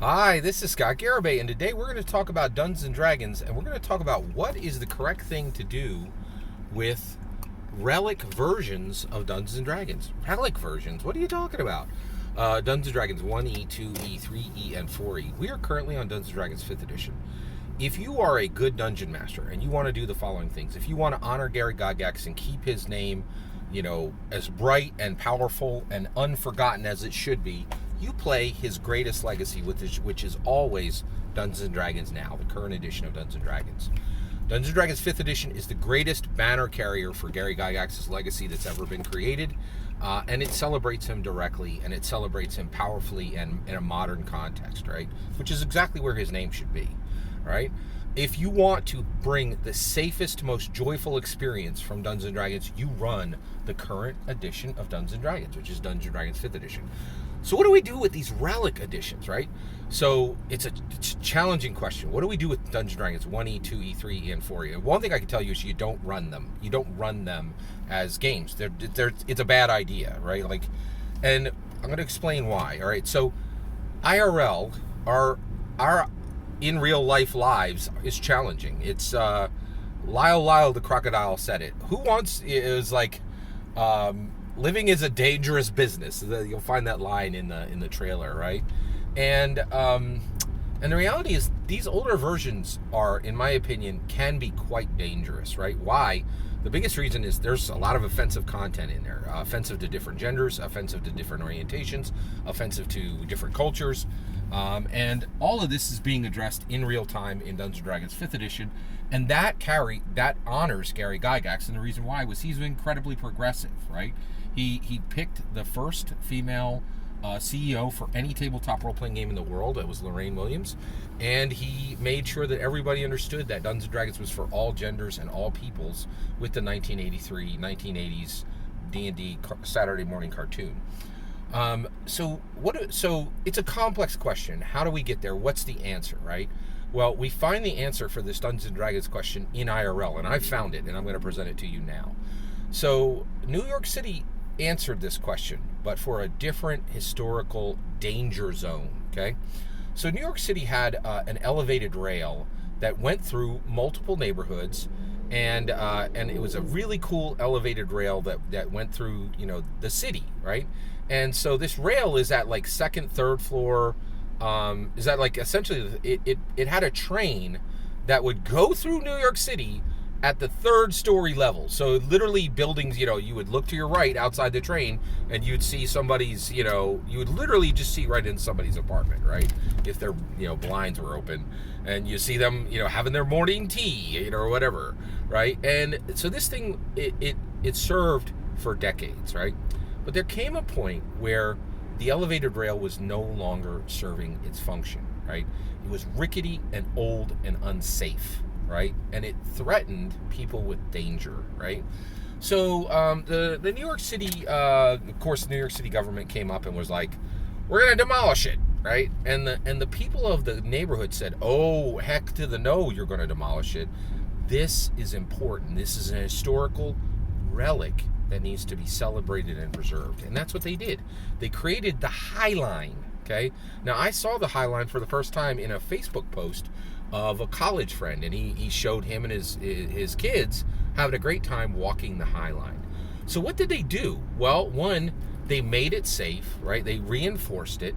Hi, this is Scott Garibay, and today we're going to talk about Dungeons and Dragons, and we're going to talk about what is the correct thing to do with relic versions of Dungeons and Dragons. Relic versions? What are you talking about? Dungeons and Dragons 1E, 2E, 3E, and 4E. We are currently on Dungeons and Dragons 5th edition. If you are a good dungeon master and you want to do the following things, if you want to honor Gary Gygax and keep his name, as bright and powerful and unforgotten as it should be, you play his greatest legacy, which is always Dungeons and Dragons now, the current edition of Dungeons and Dragons. Dungeons and Dragons 5th edition is the greatest banner carrier for Gary Gygax's legacy that's ever been created, and it celebrates him directly, and it celebrates him powerfully and in a modern context, right? Which is exactly where his name should be, right? If you want to bring the safest, most joyful experience from Dungeons & Dragons, you run the current edition of Dungeons & Dragons, which is Dungeons & Dragons 5th edition. So what do we do with these relic editions, right? So it's a challenging question. What do we do with Dungeons & Dragons 1E, 2E, 3E, and 4E? One thing I can tell you is you don't run them. You don't run them as games. It's a bad idea, right? And I'm going to explain why, all right? So IRL, our in real life lives is challenging. It's Lyle the crocodile said it. Living is a dangerous business. You'll find that line in the trailer, right? And the reality is these older versions are, in my opinion, can be quite dangerous, right? Why? The biggest reason is there's a lot of offensive content in there. Offensive to different genders, offensive to different orientations, offensive to different cultures. And all of this is being addressed in real time in Dungeons & Dragons 5th edition. And that honors Gary Gygax. And the reason why was he's incredibly progressive, right? He picked the first female CEO for any tabletop role-playing game in the world. That was Lorraine Williams. And he made sure that everybody understood that Dungeons & Dragons was for all genders and all peoples with the 1980s D&D Saturday morning cartoon. So it's a complex question. How do we get there? What's the answer, right? Well, we find the answer for this Dungeons & Dragons question in IRL, and I've found it, and I'm going to present it to you now. So New York City answered this question, but for a different historical danger zone, okay? So New York City had an elevated rail that went through multiple neighborhoods, and it was a really cool elevated rail that went through, the city, right? And so this rail is at like second, third floor. Is that like essentially it had a train that would go through New York City at the third story level. So literally buildings, you would look to your right outside the train and you'd see somebody's, you would literally just see right in somebody's apartment, right? If their, blinds were open, and you see them, having their morning tea, or whatever, right? And so this thing, it served for decades, right? But there came a point where the elevated rail was no longer serving its function, right? It was rickety and old and unsafe, right? And it threatened people with danger, right? So the New York City, of course, the New York City government came up and was like, we're going to demolish it, right? And the people of the neighborhood said, oh, heck to the no, you're going to demolish it. This is important. This is an historical relic that needs to be celebrated and preserved. And that's what they did. They created the High Line, okay? Now, I saw the High Line for the first time in a Facebook post of a college friend, and he showed him and his kids having a great time walking the High Line. So what did they do? Well, one, they made it safe, right? They reinforced it,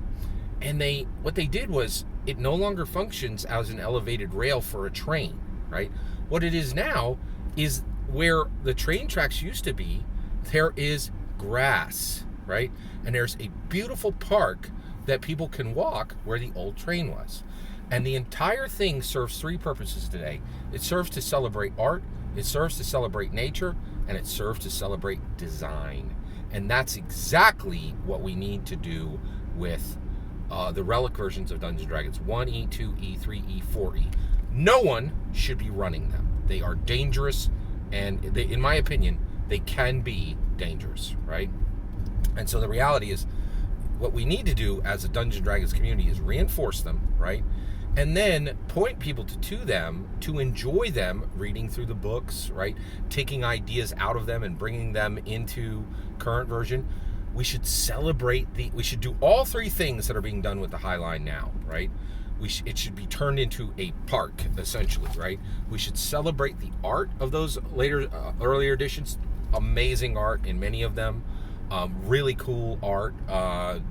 and what they did was it no longer functions as an elevated rail for a train, right? What it is now is where the train tracks used to be, there is grass, right? And there's a beautiful park that people can walk where the old train was. And the entire thing serves three purposes today. It serves to celebrate art, it serves to celebrate nature, and it serves to celebrate design. And that's exactly what we need to do with the relic versions of Dungeons & Dragons 1E, 2E, 3E, 4E. No one should be running them. They are dangerous, and in my opinion, they can be dangerous, right? And so the reality is, what we need to do as a Dungeons & Dragons community is reinforce them, right? And then point people to them to enjoy them reading through the books, right? Taking ideas out of them and bringing them into current version. we should celebrate we should do all three things that are being done with the High Line now, right? It should be turned into a park, essentially, right? We should celebrate the art of those earlier editions. Amazing art in many of them. Really cool art.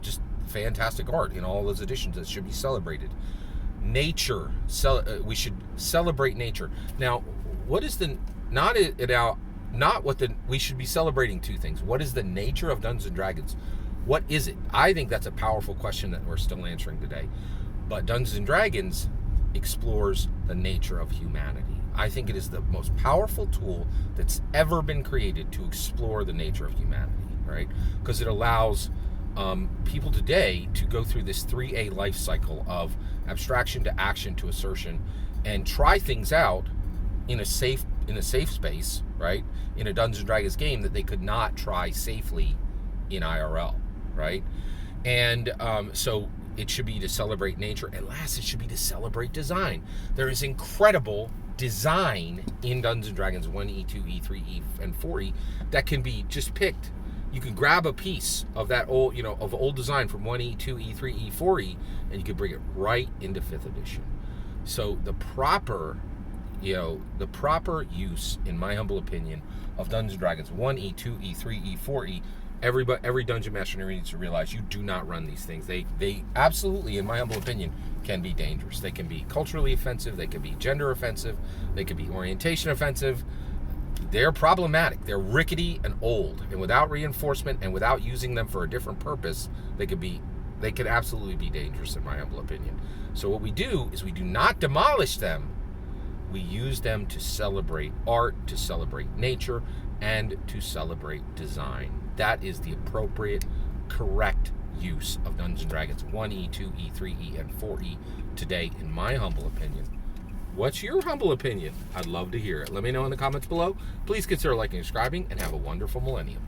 Just fantastic art in all those editions that should be celebrated. Nature. We should celebrate nature. Now, what is the... we should be celebrating two things. What is the nature of Dungeons and Dragons? What is it? I think that's a powerful question that we're still answering today. But Dungeons and Dragons explores the nature of humanity. I think it is the most powerful tool that's ever been created to explore the nature of humanity, right? Because it allows people today to go through this 3A life cycle of abstraction to action to assertion and try things out in a safe space, right? In a Dungeons and Dragons game that they could not try safely in IRL, right? And so it should be to celebrate nature. And last, it should be to celebrate design. There is incredible design in Dungeons and Dragons 1E, 2E, 3E, and 4E that can be just picked. You can grab a piece of that old design from 1E, 2E, 3E, 4E, and you can bring it right into 5th edition. So the proper use, in my humble opinion, of Dungeons and Dragons 1E, 2E, 3E, 4E, every dungeon master needs to realize you do not run these things. They absolutely, in my humble opinion, can be dangerous. They can be culturally offensive. They can be gender offensive. They can be orientation offensive. They're problematic. They're rickety and old. And without reinforcement and without using them for a different purpose, they could absolutely be dangerous, in my humble opinion. So what we do is we do not demolish them. We use them to celebrate art, to celebrate nature, and to celebrate design. That is the appropriate, correct use of Dungeons & Dragons 1E, 2E, 3E, and 4E today, in my humble opinion. What's your humble opinion? I'd love to hear it. Let me know in the comments below. Please consider liking and subscribing, and have a wonderful millennium.